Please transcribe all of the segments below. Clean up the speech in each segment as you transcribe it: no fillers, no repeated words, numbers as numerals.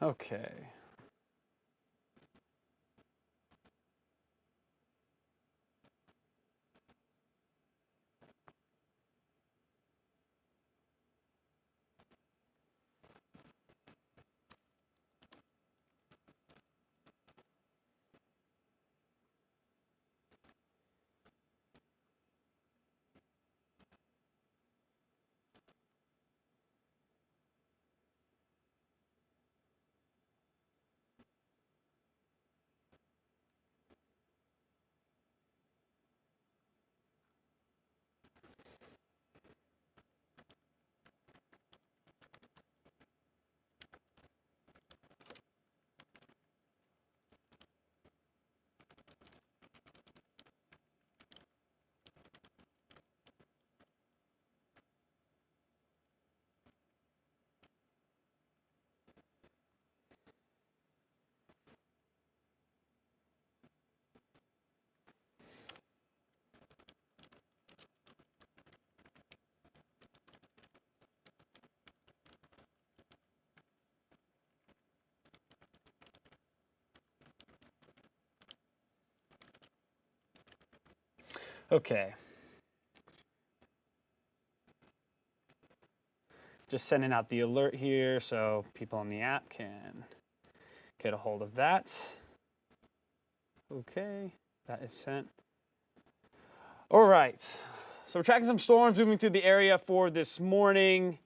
Okay. Okay. Just sending out the alert here so people on the app can get a hold of that. Okay, that is sent. All right. So we're tracking some storms moving through the area for this morning.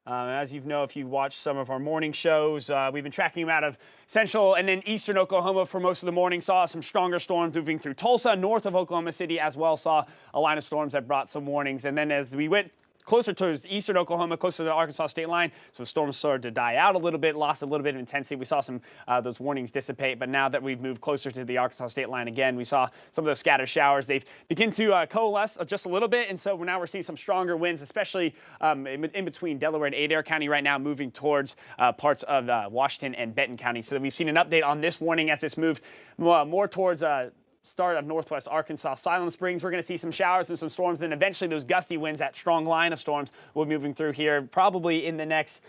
As you know, if you watched some of our morning shows, we've been tracking them out of central and then eastern Oklahoma for most of the morning. Saw some stronger storms moving through Tulsa, north of Oklahoma City as well. Saw a line of storms that brought some warnings. And then as we went closer towards eastern Oklahoma, closer to the Arkansas state line, so the storms started to die out a little bit, lost a little bit of intensity. We saw some those warnings dissipate, but now that we've moved closer to the Arkansas state line again, we saw some of those scattered showers. They've begun to coalesce just a little bit, and so now we're seeing some stronger winds, especially in between Delaware and Adair County right now, moving towards parts of Washington and Benton County. So we've seen an update on this warning as this moved more towards start of northwest Arkansas, Siloam Springs. We're going to see some showers and some storms, and eventually those gusty winds, that strong line of storms, will be moving through here probably in the next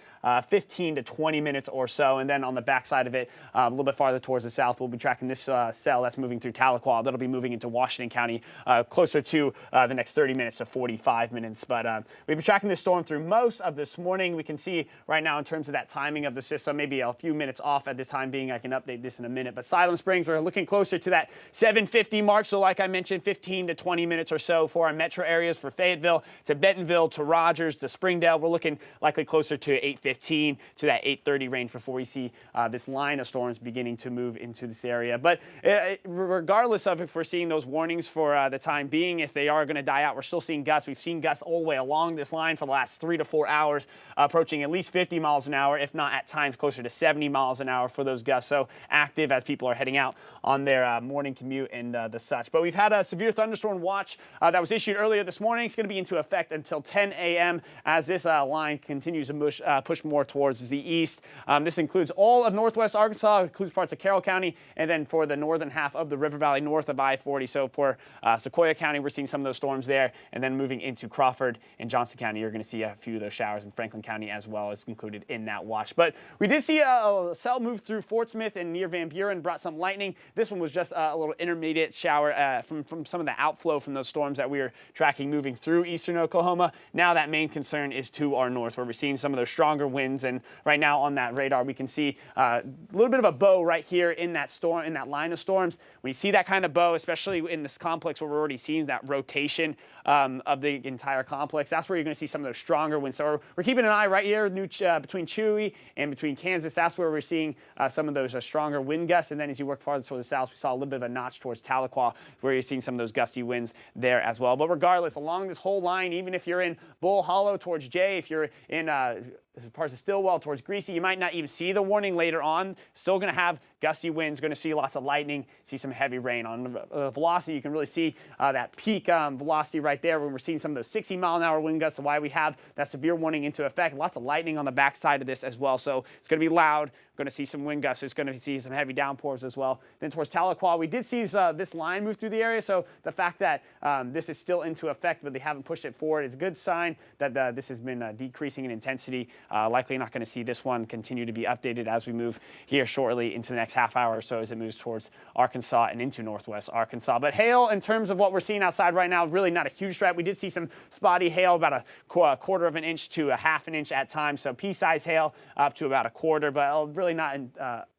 15 to 20 minutes or so. And then on the backside of it, a little bit farther towards the south, we'll be tracking this cell that's moving through Tahlequah. That'll be moving into Washington County closer to the next 30 minutes to 45 minutes. But we've been tracking this storm through most of this morning. We can see right now in terms of that timing of the system, maybe a few minutes off at this time being. I can update this in a minute. But Siloam Springs, we're looking closer to that 7:50 mark. So like I mentioned, 15 to 20 minutes or so for our metro areas, for Fayetteville to Bentonville to Rogers to Springdale. We're looking likely closer to 8:15 to that 8:30 range before we see this line of storms beginning to move into this area. But regardless of if we're seeing those warnings for the time being, if they are going to die out, we're still seeing gusts. We've seen gusts all the way along this line for the last 3 to 4 hours, approaching at least 50 miles an hour, if not at times closer to 70 miles an hour for those gusts. So active as people are heading out on their morning commute and the such. But we've had a severe thunderstorm watch that was issued earlier this morning. It's going to be into effect until 10 a.m. as this line continues to push more towards the east. This includes all of northwest Arkansas, includes parts of Carroll County, and then for the northern half of the River Valley north of I-40. So for Sequoia County, we're seeing some of those storms there. And then moving into Crawford and Johnson County, you're going to see a few of those showers in Franklin County as well as included in that watch. But we did see a cell move through Fort Smith and near Van Buren, brought some lightning. This one was just a little intermediate shower from some of the outflow from those storms that we were tracking moving through eastern Oklahoma. Now that main concern is to our north, where we're seeing some of those stronger winds. And right now on that radar, we can see a little bit of a bow right here in that storm, in that line of storms. When you see that kind of bow, especially in this complex where we're already seeing that rotation of the entire complex, that's where you're going to see some of those stronger winds. So we're keeping an eye right here between Chewy and between Kansas. That's where we're seeing some of those stronger wind gusts. And then as you work farther towards the south, we saw a little bit of a notch towards Tahlequah, where you're seeing some of those gusty winds there as well. But regardless, along this whole line, even if you're in Bull Hollow towards Jay, if you're in parts of Stillwell towards Greasy, you might not even see the warning later on. Still going to have gusty winds, going to see lots of lightning, see some heavy rain. On velocity, you can really see that peak velocity right there when we're seeing some of those 60-mile-an-hour wind gusts. So why we have that severe warning into effect. Lots of lightning on the backside of this as well. So it's going to be loud. Going to see some wind gusts. It's going to see some heavy downpours as well. Then towards Tahlequah, we did see this line move through the area. So the fact that this is still into effect, but they haven't pushed it forward, is a good sign that this has been decreasing in intensity likely not going to see this one continue to be updated as we move here shortly into the next half hour or so as it moves towards Arkansas and into northwest Arkansas. But hail, in terms of what we're seeing outside right now, really not a huge threat. We did see some spotty hail, about a quarter of an inch to a half an inch at times. So pea-size hail up to about a quarter, but really not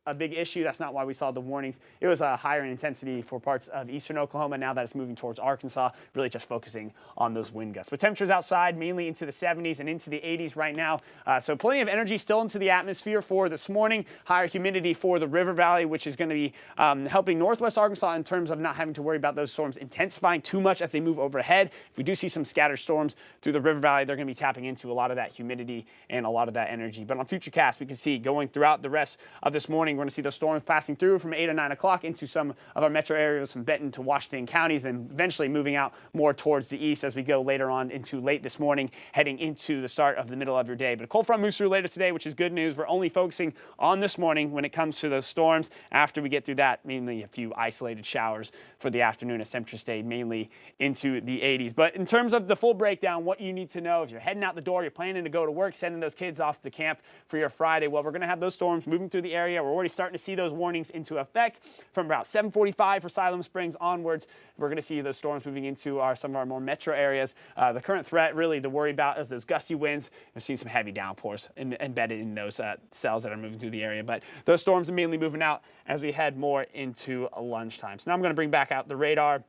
a big issue. That's not why we saw the warnings. It was higher in intensity for parts of eastern Oklahoma. Now that it's moving towards Arkansas, really just focusing on those wind gusts. But temperatures outside mainly into the 70s and into the 80s right now. So plenty of energy still into the atmosphere for this morning. Higher humidity for the river valley, which is going to be helping northwest Arkansas in terms of not having to worry about those storms intensifying too much as they move overhead. If we do see some scattered storms through the river valley, they're going to be tapping into a lot of that humidity and a lot of that energy. But on Futurecast, we can see going throughout the rest of this morning, we're going to see those storms passing through from 8 or 9 o'clock into some of our metro areas from Benton to Washington counties, then eventually moving out more towards the east as we go later on into late this morning, heading into the start of the middle of your day. But a cold front moves through later today, which is good news. We're only focusing on this morning when it comes to those storms. After we get through that, mainly a few isolated showers for the afternoon as temperatures stayed mainly into the 80s. But in terms of the full breakdown, what you need to know if you're heading out the door, you're planning to go to work, sending those kids off to camp for your Friday, well, we're going to have those storms moving through the area. We're already starting to see those warnings into effect from about 7:45 for Siloam Springs onwards. We're going to see those storms moving into some of our more metro areas. The current threat really to worry about is those gusty winds. We're seeing some heavy downpours embedded in those cells that are moving through the area. But those storms are mainly moving out as we head more into lunchtime. So now I'm going to bring back out the radar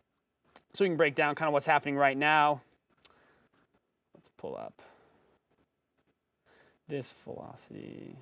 so we can break down kind of what's happening right now. Let's pull up this velocity.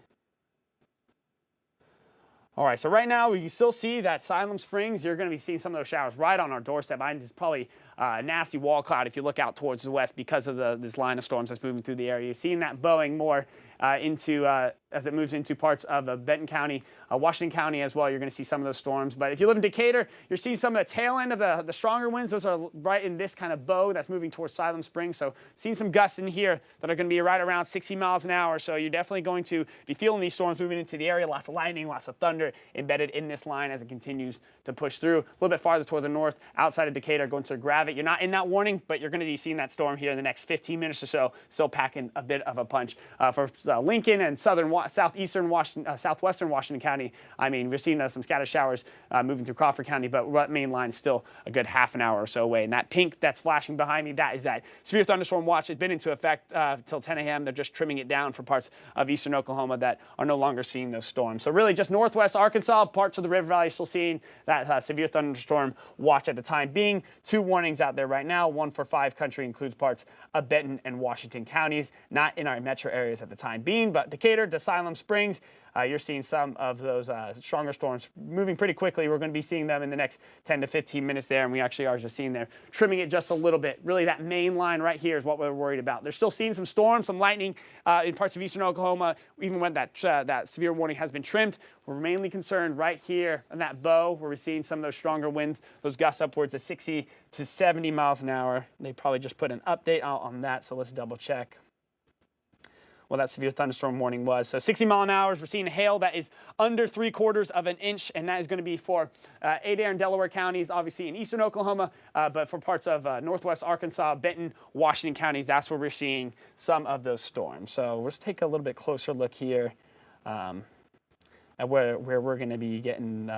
All right, so right now we can still see that Siloam Springs, you're going to be seeing some of those showers right on our doorstep. It's probably a nasty wall cloud if you look out towards the west because of this line of storms that's moving through the area. You're seeing that bowing more as it moves into parts of Benton County, Washington County as well. You're going to see some of those storms. But if you live in Decatur, you're seeing some of the tail end of the stronger winds. Those are right in this kind of bow that's moving towards Siloam Springs. So seeing some gusts in here that are going to be right around 60 miles an hour. So you're definitely going to be feeling these storms moving into the area. Lots of lightning, lots of thunder embedded in this line as it continues to push through. A little bit farther toward the north, outside of Decatur, going to Gravette. You're not in that warning, but you're going to be seeing that storm here in the next 15 minutes or so. Still packing a bit of a punch for Lincoln and southwestern Washington County. I mean, we're seeing some scattered showers moving through Crawford County, but main line is still a good half an hour or so away. And that pink that's flashing behind me, that is that severe thunderstorm watch. It's been into effect till 10 a.m. They're just trimming it down for parts of eastern Oklahoma that are no longer seeing those storms. So really just northwest Arkansas, parts of the river valley still seeing that severe thunderstorm watch at the time being. 2 warnings out there right now. One for 5COUNTRY, includes parts of Benton and Washington counties, not in our metro areas at the time being, but Decatur to Siloam Springs, you're seeing some of those stronger storms moving pretty quickly. We're going to be seeing them in the next 10 to 15 minutes there, and we actually are just seeing them trimming it just a little bit. Really, that main line right here is what we're worried about. They're still seeing some storms, some lightning in parts of eastern Oklahoma, even when that severe warning has been trimmed. We're mainly concerned right here on that bow where we're seeing some of those stronger winds, those gusts upwards of 60 to 70 miles an hour. They probably just put an update out on that, so let's double check. Well, that severe thunderstorm warning was. So 60 mile an hour, we're seeing hail that is under 3/4 of an inch, and that is going to be for Adair and Delaware counties, obviously in eastern Oklahoma, but for parts of northwest Arkansas, Benton, Washington counties, that's where we're seeing some of those storms. So let's take a little bit closer look here at where we're going to be getting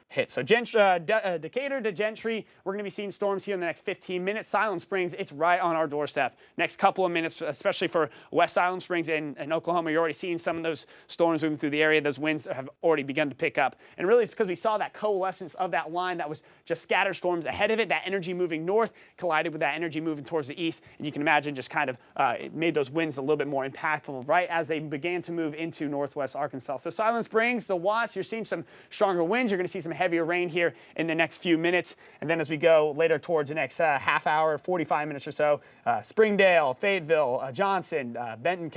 hit. So Decatur to Gentry, we're going to be seeing storms here in the next 15 minutes. Siloam Springs, it's right on our doorstep. Next couple of minutes, especially for West Siloam Springs and Oklahoma, you're already seeing some of those storms moving through the area. Those winds have already begun to pick up. And really, it's because we saw that coalescence of that line that was just scattered storms ahead of it. That energy moving north collided with that energy moving towards the east. And you can imagine just kind of it made those winds a little bit more impactful right as they began to move into northwest Arkansas. So Siloam Springs, the Watts, you're seeing some stronger winds. You're going to see some heavier rain here in the next few minutes. And then as we go later towards the next half hour, 45 minutes or so, Springdale, Fayetteville, Johnson, Benton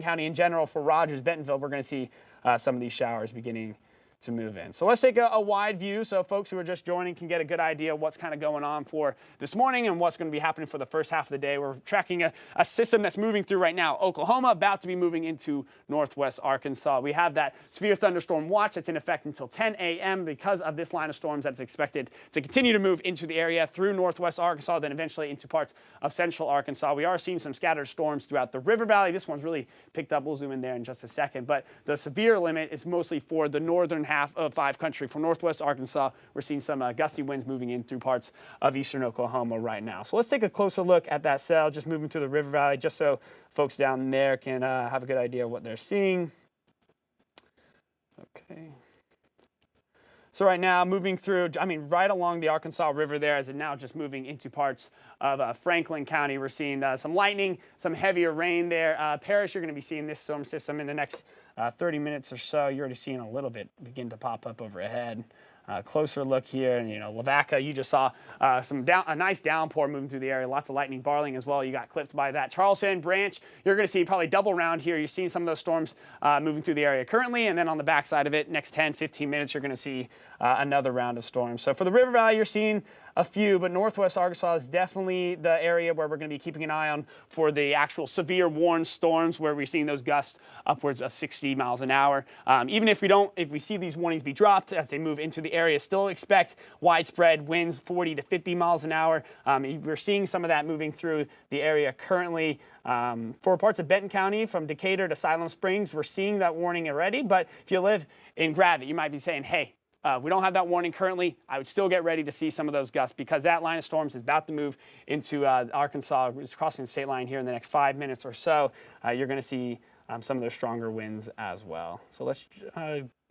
County in general, for Rogers, Bentonville, we're going to see some of these showers beginning to move in. So let's take a wide view so folks who are just joining can get a good idea of what's kind of going on for this morning and what's going to be happening for the first half of the day. We're tracking a system that's moving through right now. Oklahoma, about to be moving into northwest Arkansas. We have that severe thunderstorm watch that's in effect until 10 a.m. because of this line of storms that's expected to continue to move into the area through northwest Arkansas, then eventually into parts of central Arkansas. We are seeing some scattered storms throughout the river valley. This one's really picked up. We'll zoom in there in just a second. But the severe limit is mostly for the northern half of 5COUNTRY. For northwest Arkansas, we're seeing some gusty winds moving in through parts of eastern Oklahoma right now. So let's take a closer look at that cell, just moving through the river valley, just so folks down there can have a good idea of what they're seeing. Okay. So right now, moving through, right along the Arkansas River there, as it now just moving into parts of Franklin County. We're seeing some lightning, some heavier rain there. Parrish, you're going to be seeing this storm system in the next 30 minutes or so. You're already seeing a little bit begin to pop up overhead. Closer look here, and Lavaca, you just saw a nice downpour moving through the area. Lots of lightning, Barling as well. You got clipped by that. Charleston, Branch, you're going to see probably double round here. You're seeing some of those storms moving through the area currently, and then on the backside of it, next 10, 15 minutes, you're going to see another round of storms. So for the River Valley, you're seeing a few, but northwest Arkansas is definitely the area where we're going to be keeping an eye on for the actual severe warned storms, where we're seeing those gusts upwards of 60 miles an hour. Even if we see these warnings be dropped as they move into the area, still expect widespread winds 40 to 50 miles an hour. We're seeing some of that moving through the area currently. For parts of Benton County, from Decatur to Siloam Springs, we're seeing that warning already. But if you live in Gravette, you might be saying, hey, we don't have that warning currently. I would still get ready to see some of those gusts, because that line of storms is about to move into Arkansas. It's crossing the state line here in the next 5 minutes or so. You're going to see some of those stronger winds as well. So let's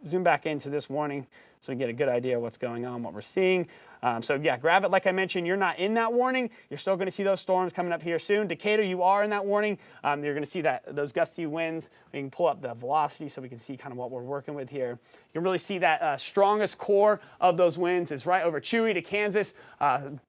zoom back into this warning so we can get a good idea of what's going on, what we're seeing. So yeah, Gravette, like I mentioned, you're not in that warning. You're still going to see those storms coming up here soon. Decatur, you are in that warning. You're going to see those gusty winds. We can pull up the velocity so we can see kind of what we're working with here. You can really see that strongest core of those winds is right over Chewy to Kansas,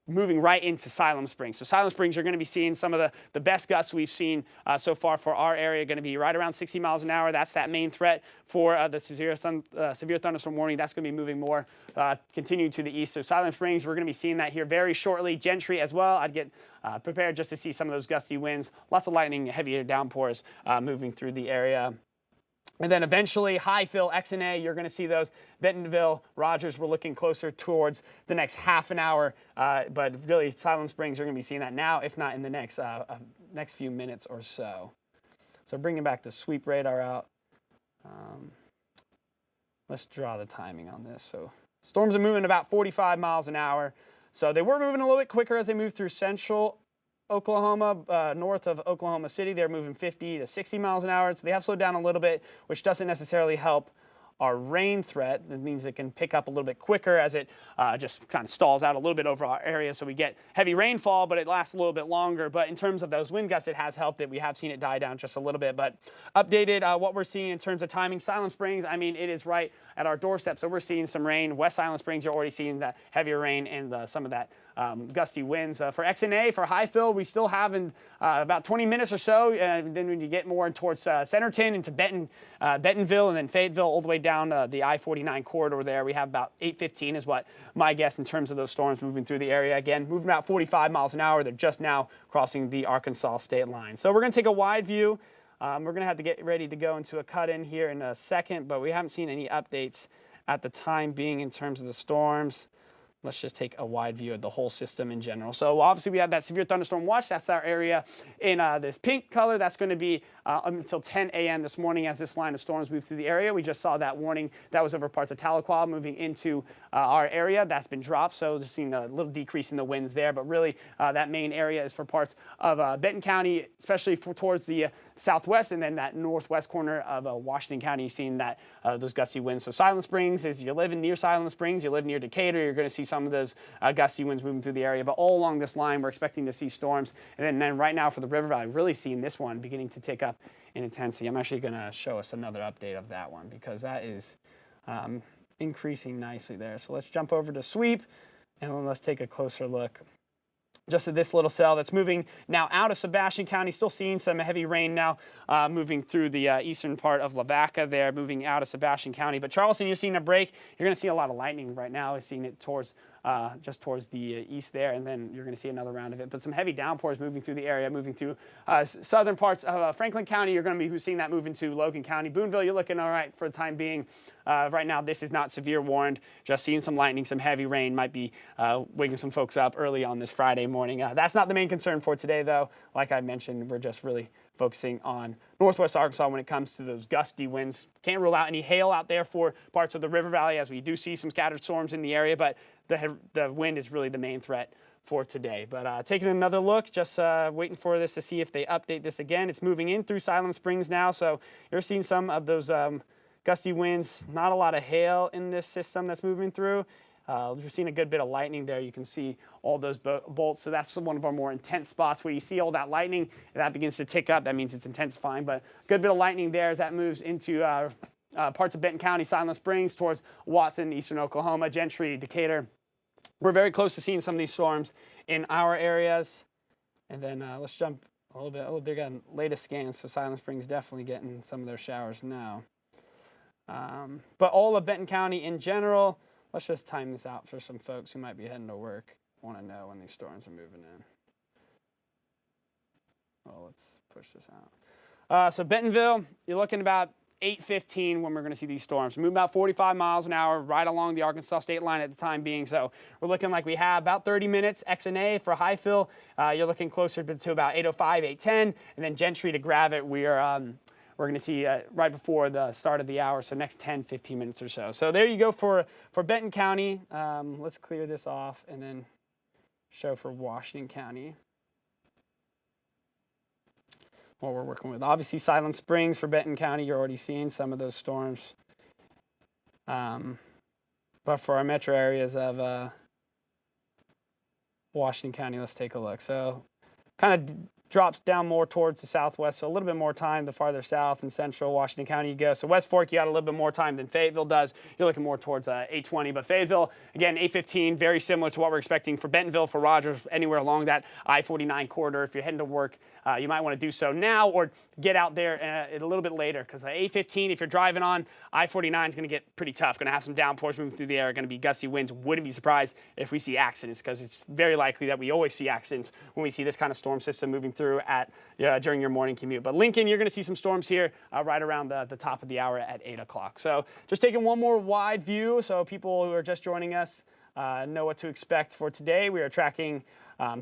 moving right into Siloam Springs. So Siloam Springs, you're going to be seeing some of the best gusts we've seen so far for our area, going to be right around 60 miles an hour. That's that main threat for the severe thunderstorm warning. That's going to be moving more, continuing to the east. So Siloam Springs, we're going to be seeing that here very shortly. Gentry as well. I'd get prepared just to see some of those gusty winds. Lots of lightning, heavier downpours moving through the area. And then eventually, Highfill, XNA, you're going to see those. Bentonville, Rogers, we're looking closer towards the next half an hour. But really, Siloam Springs, you're going to be seeing that now, if not in the next few minutes or so. So bringing back the sweep radar out. Let's draw the timing on this. So storms are moving about 45 miles an hour. So they were moving a little bit quicker as they moved through central Oklahoma, north of Oklahoma City. They're moving 50 to 60 miles an hour. So they have slowed down a little bit, which doesn't necessarily help our rain threat. That means it can pick up a little bit quicker as it just kind of stalls out a little bit over our area. So we get heavy rainfall, but it lasts a little bit longer. But in terms of those wind gusts, it has helped it. We have seen it die down just a little bit. But updated what we're seeing in terms of timing. Siloam Springs, it is right at our doorstep. So we're seeing some rain. West Siloam Springs, you're already seeing that heavier rain and some of that gusty winds. For XNA, for Highfill, we still have in about 20 minutes or so. Then when you get more towards Centerton into Bentonville and then Fayetteville, all the way down the I-49 corridor there, we have about 8:15 is what my guess in terms of those storms moving through the area. Again, moving about 45 miles an hour. They're just now crossing the Arkansas state line. So we're going to take a wide view. We're going to have to get ready to go into a cut-in here in a second, but we haven't seen any updates at the time being in terms of the storms. Let's just take a wide view of the whole system in general. So obviously we have that severe thunderstorm watch. That's our area in this pink color. That's going to be until 10 a.m. this morning as this line of storms move through the area. We just saw that warning that was over parts of Tahlequah moving into our area. That's been dropped, so just seeing a little decrease in the winds there. But really, that main area is for parts of Benton County, especially towards the southwest, and then that northwest corner of Washington County, seeing that those gusty winds. So Siloam Springs, as you live near Siloam Springs, you live near Decatur, you're going to see some of those gusty winds moving through the area. But all along this line, we're expecting to see storms. And then right now for the River Valley, really seeing this one beginning to tick up in intensity. I'm actually going to show us another update of that one because that is increasing nicely there. So let's jump over to sweep and let's take a closer look just at this little cell that's moving now out of Sebastian County. Still seeing some heavy rain now moving through the eastern part of Lavaca there, moving out of Sebastian County. But Charleston, you're seeing a break. You're going to see a lot of lightning right now. You're seeing it towards just towards the east there, and then you're going to see another round of it. But some heavy downpours moving through the area, moving through southern parts of Franklin County. You're going to be seeing that move into Logan County. Boonville, you're looking all right for the time being. Right now, this is not severe warned. Just seeing some lightning, some heavy rain might be waking some folks up early on this Friday morning. That's not the main concern for today, though. Like I mentioned, we're just really focusing on northwest Arkansas when it comes to those gusty winds. Can't rule out any hail out there for parts of the river valley, as we do see some scattered storms in the area, but the wind is really the main threat for today. But taking another look, just waiting for this to see if they update this again. It's moving in through Siloam Springs now, so you're seeing some of those gusty winds. Not a lot of hail in this system that's moving through. We're seeing a good bit of lightning there. You can see all those bolts. So that's one of our more intense spots where you see all that lightning. If that begins to tick up, that means it's intensifying. But good bit of lightning there as that moves into parts of Benton County, Siloam Springs, towards Watson, eastern Oklahoma, Gentry, Decatur. We're very close to seeing some of these storms in our areas. And then let's jump a little bit. Oh, they're getting latest scans, so Siloam Springs definitely getting some of their showers now. But all of Benton County in general, let's just time this out for some folks who might be heading to work, want to know when these storms are moving in. Well, let's push this out. So Bentonville, you're looking about 8:15 when we're going to see these storms. Move about 45 miles an hour right along the Arkansas state line at the time being. So we're looking like we have about 30 minutes X and A for high fill. You're looking closer to about 8:05, 8:10, and then Gentry to Gravette. We're going to see right before the start of the hour, so next 10, 15 minutes or so. So there you go for Benton County. Let's clear this off and then show for Washington County what we're working with. Obviously, Siloam Springs for Benton County, you're already seeing some of those storms. But for our metro areas of Washington County, let's take a look. So kind of drops down more towards the southwest, so a little bit more time the farther south and central Washington County you go. So West Fork, you got a little bit more time than Fayetteville does. You're looking more towards 8:20, but Fayetteville, again, 8:15, very similar to what we're expecting for Bentonville, for Rogers, anywhere along that I-49 corridor. If you're heading to work, you might want to do so now or get out there a little bit later, because 8:15, if you're driving on I-49, is going to get pretty tough. Going to have some downpours moving through the air, going to be gusty winds. Wouldn't be surprised if we see accidents, because it's very likely that we always see accidents when we see this kind of storm system moving through during your morning commute. But Lincoln, you're going to see some storms here right around the top of the hour at 8 o'clock. So just taking one more wide view so people who are just joining us know what to expect for today. We are tracking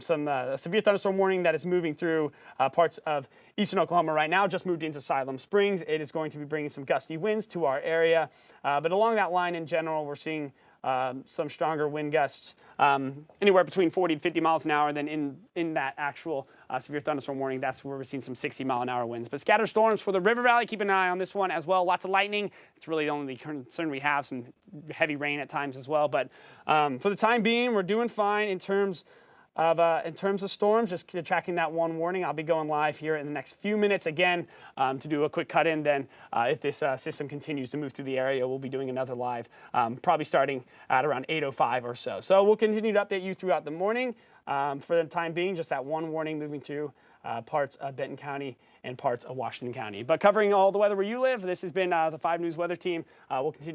some severe thunderstorm warning that is moving through parts of eastern Oklahoma right now. Just moved into Siloam Springs. It is going to be bringing some gusty winds to our area. But along that line in general, we're seeing some stronger wind gusts, anywhere between 40 to 50 miles an hour. Then in that actual severe thunderstorm warning, that's where we're seeing some 60-mile-an-hour winds. But scattered storms for the River Valley, keep an eye on this one as well. Lots of lightning. It's really the only concern we have. Some heavy rain at times as well. But for the time being, we're doing fine in terms of storms. Just tracking that one warning. I'll be going live here in the next few minutes again to do a quick cut in. Then if this system continues to move through the area, we'll be doing another live, probably starting at around 8:05 or so. So we'll continue to update you throughout the morning. For the time being, just that one warning moving through parts of Benton County and parts of Washington County. But covering all the weather where you live, this has been the 5 News Weather Team. We'll continue